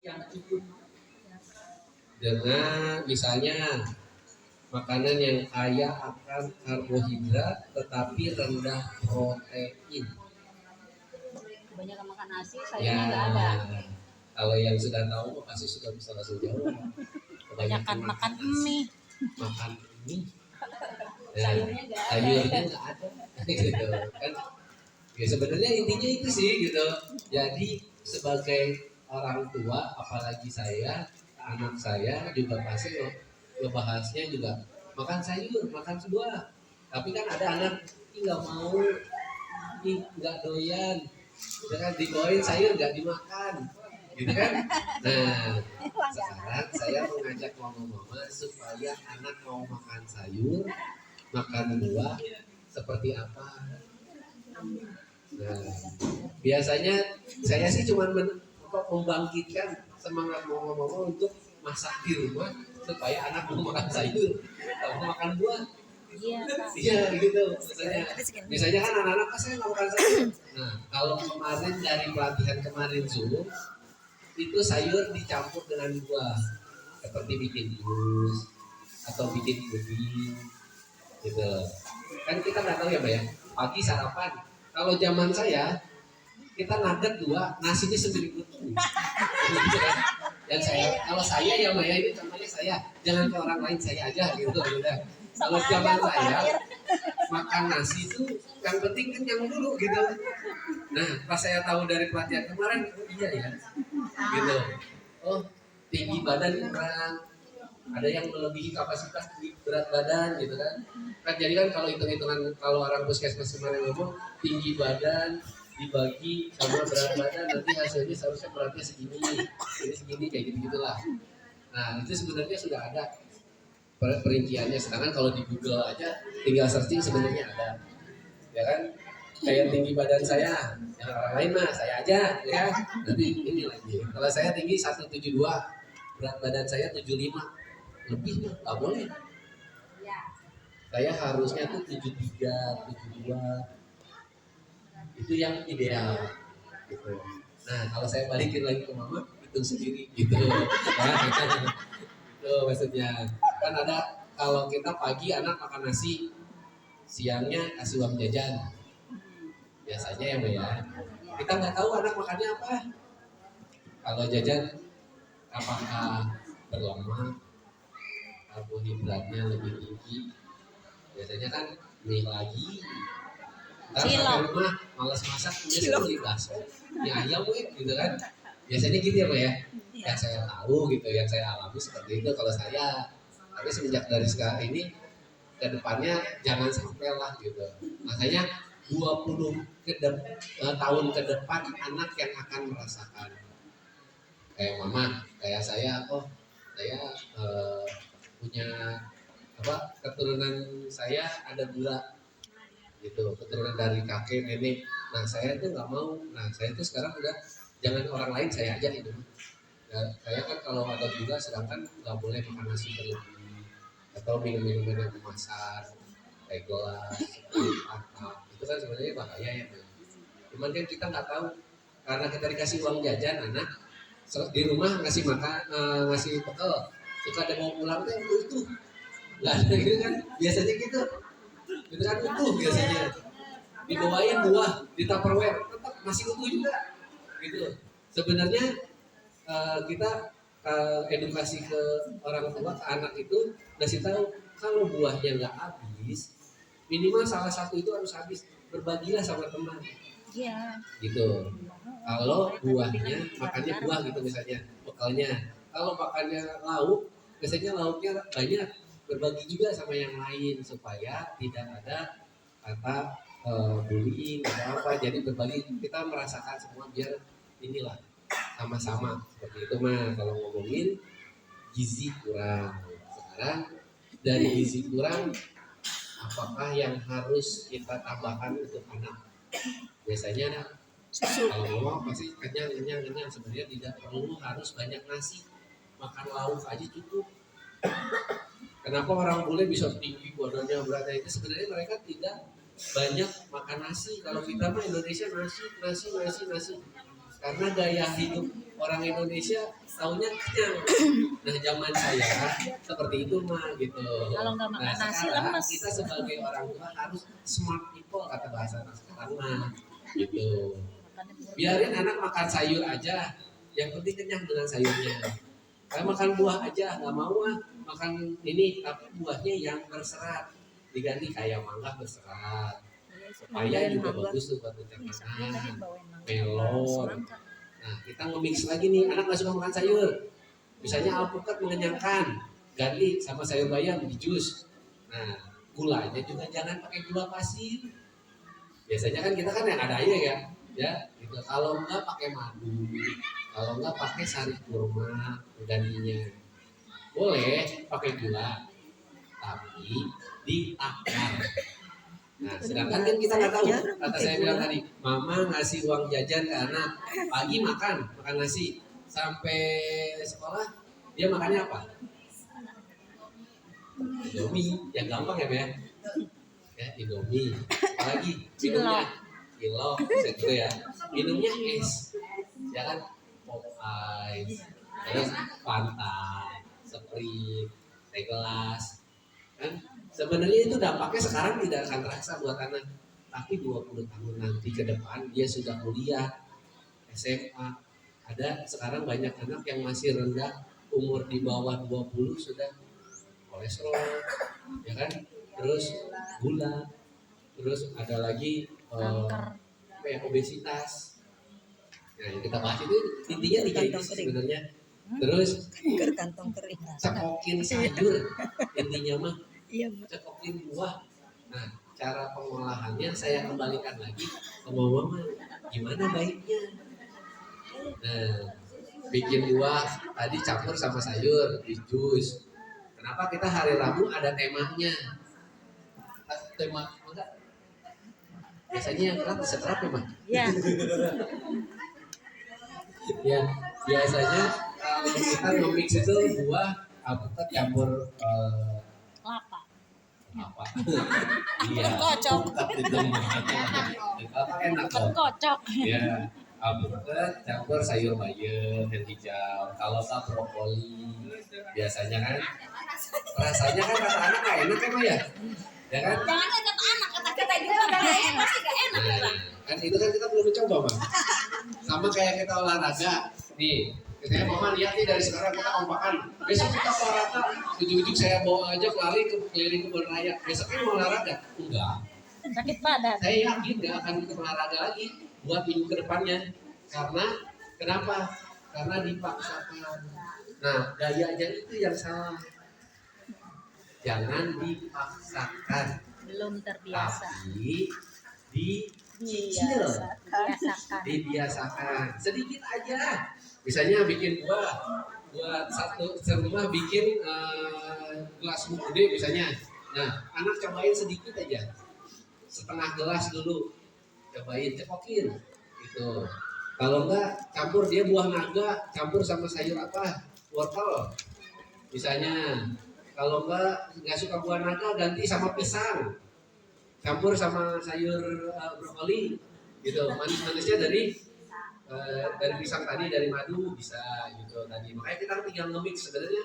yang cukup dengan misalnya makanan yang kaya akan karbohidrat tetapi rendah protein. Kebanyakan makan nasi, sayurnya Ya, nggak ada. kalau yang sudah tahu pasti sudah bisa langsung jawab. Kebanyakan makan mie. Makan mie. Sayurnya nggak ada. Sayurnya nggak ada. Gitu kan. Ya sebenarnya intinya itu sih gitu. Jadi sebagai orang tua, apalagi saya, anak saya juga pasti ngebahasnya juga makan sayur, makan buah. Tapi kan ada anak ini nggak mau, ini nggak doyan, gitu kan dibawain sayur nggak dimakan, gitu kan. Nah sekarang saya mengajak mama-mama supaya anak mau makan sayur, makan buah seperti apa. Nah, biasanya saya sih cuma membangkitkan semangat mama-mama untuk masak di rumah supaya anak mau makan sayur, mau makan buah. Iya, Kak. Iya gitu. Misalnya kan anak-anak kan saya nggak makan sayur. Nah, kalau kemarin dari pelatihan kemarin Zoom itu sayur dicampur dengan buah, seperti bikin jus atau bikin puding, gitu. Kan kita nggak tahu ya, Mbak ya. Pagi sarapan. Kalau zaman saya kita nugget 2, nasinya sendiri utuh. Gitu kan. Dan saya, kalau saya ya Mbak ya, ini contohnya saya, jangan ke orang lain, saya aja gitu. Kalau zaman saya makan nasi itu yang penting kenyang dulu gitu. Nah pas saya tahu dari pelatihan kemarin, oh iya ya, gitu. Oh tinggi badan kurang, ada yang melebihi kapasitas berat badan gitu kan. Kan jadi kan kalau hitung-hitungan kalau orang puskesmas kemarin ngomong tinggi badan dibagi sama berat badan nanti hasilnya seharusnya beratnya segini, ini segini kayak gitu gitulah. Nah itu sebenarnya sudah ada perinciannya. Sedangkan kalau di Google aja tinggal searching sebenarnya ada, ya kan? Kayak tinggi badan saya, yang orang lain mah saya aja, ya. Nanti ini lagi. Kalau saya tinggi 172, berat badan saya 75, lebih mah nggak boleh. Saya harusnya tuh 73, 72. Itu yang ideal gitu. Nah kalau saya balikin lagi ke mama hitung sendiri gitu ya, itu maksudnya kan ada kalau kita pagi anak makan nasi, siangnya kasih uang jajan biasanya ya Mbak ya. Kita nggak tahu anak makannya apa, kalau jajan apakah berlemak, karbohidratnya lebih tinggi, biasanya kan mie lagi. Ntar sampai rumah malas masak, udah beli bakso, mie ayam gitu kan. Biasanya gitu ya Mbak ya. Yang saya tahu gitu, yang saya alami seperti itu kalau saya. Tapi semenjak dari sekarang ini ke depannya jangan sampai lah gitu. Makanya 20 tahun ke depan anak yang akan merasakan kayak mama, kayak saya, oh saya punya apa keturunan saya ada gula gitu, keturunan dari kakek nenek. Nah saya tuh nggak mau. Nah saya tuh sekarang udah jangan orang lain, saya aja itu. Nah, saya kan kalau ada gula sedangkan nggak boleh makan nasi berlebih atau minum-minuman yang kemasan kayak gelas, apa itu kan sebenarnya bahaya ya. Cuman kan kita nggak tahu karena kita dikasih uang jajan anak di rumah ngasih makan, ngasih bekal, suka ada mau pulang tuh utuh, nggak ada gitu kan biasanya gitu kan utuh biasanya dibawain buah di tupperware tetap masih utuh juga gitu. Sebenarnya kita edukasi ke orang tua ke anak itu ngasih tahu kalau buahnya nggak habis minimal salah satu itu harus habis, berbagilah sama teman. Iya. Gitu. Kalau buahnya makannya buah gitu misalnya bekalnya. Kalau makannya lauk biasanya lauknya banyak, berbagi juga sama yang lain supaya tidak ada kata bullying atau apa. Jadi berbagi, kita merasakan semua biar inilah sama-sama seperti itu mah. Kalau ngomongin gizi kurang sekarang, dari gizi kurang apakah yang harus kita tambahkan untuk anak? Biasanya kalau ngomong pasti kenyang. Sebenarnya tidak perlu harus banyak nasi, makan lauk aja cukup. Kenapa orang bule bisa tinggi badannya beratnya itu sebenarnya mereka tidak banyak makan nasi. Kalau kita mah Indonesia nasi. karena gaya hidup orang Indonesia taunya kenyang. Nah zaman saya seperti itu mah gitu. Kalau nggak makan Nah nasi sekarang lemes. kita sebagai orang tua harus smart people kata bahasa anak sekarang mah gitu. Makannya burger. Biarin anak makan sayur aja, yang penting kenyang dengan sayurnya. Kayak makan buah aja, nggak mau makan ini, tapi buahnya yang berserat. Diganti kayak mangga berserat. Papaya juga bagus tuh buat pencernaan. Melon. Nah, kita nge-mix lagi nih, anak nggak suka makan sayur. Misalnya alpukat mengenyangkan, ganti sama sayur bayam di jus. Nah, gulanya juga jangan pakai gula pasir. Biasanya kan kita kan yang ada aja ya gitu. Kalau enggak pakai madu, kalau enggak pakai sari kurma gantinya. Boleh pakai gula, tapi ditakar. Nah, sedangkan kan kita nggak tahu. Kata saya bilang tadi, mama ngasih uang jajan ke anak, pagi makan nasi, sampai sekolah dia makannya apa? Indomie, yang gampang ya, Be? Ya, Indomie. Apalagi minumnya cilok, gitu ya. Minumnya es, ya kan? Pop ice, terus Fanta, Sprite, teh gelas, kan? Sebenarnya itu dampaknya sekarang tidak akan terasa buat anak, tapi 20 tahun nanti ke depan dia sudah kuliah, SMA. Ada sekarang banyak anak yang masih rendah, umur di bawah 20 sudah kolesterol, ya kan? Terus gula, terus ada lagi obesitas. Nah, yang kita bahas itu intinya tiga itu sebenarnya. Terus kantong kering. cekokin sayur, intinya mah Iya, cekokin buah. Nah, cara pengolahannya saya kembalikan lagi ke mama, gimana baiknya? Nah, bikin buah tadi campur sama sayur di jus. Kenapa kita hari Rabu ada temanya? Tema enggak? Biasanya yang kerat setrap ya, Mah? Ya, Ya, biasanya kalau kita nge-mix itu buah alpukat campur kelapa. apa? Iya. Kocok. Alpukat itu mah. Apa enak dong? Kocok. Ya, alpukat campur sayur bayam dan hijau. Kalau tak brokoli, biasanya kan rasanya kan kata anak nggak enak kan ya? Ya kan? Jangan kata anak, kata kita juga nggak enak, pasti nggak enak. Nah, kan itu kan kita belum mencoba, Bang. Sama kayak kita olahraga. Nih, katanya mama lihat nih dari sekarang kita kompakan. Besok kita olahraga. Ujung-ujung saya bawa aja lari ke keliling kebun raya. Besoknya mau olahraga? Enggak. Sakit badan. Saya yakin nggak akan olahraga lagi buat minggu ke depannya. Karena kenapa? Karena dipaksakan. Nah, gayanya itu yang salah. Jangan dipaksakan, Belum terbiasa. tapi dicicil, Biasakan. dibiasakan sedikit aja. Misalnya bikin buat satu rumah bikin gelas gede misalnya. Nah, anak cobain sedikit aja, setengah gelas dulu, cobain cekokin gitu. Kalau enggak campur dia buah naga, campur sama sayur apa, wortel misalnya. Kalau enggak suka buah naga, ganti sama pisang, campur sama sayur brokoli gitu. Manis-manisnya dari pisang tadi, dari madu bisa gitu tadi. Makanya kita tinggal nge-mix sebenarnya.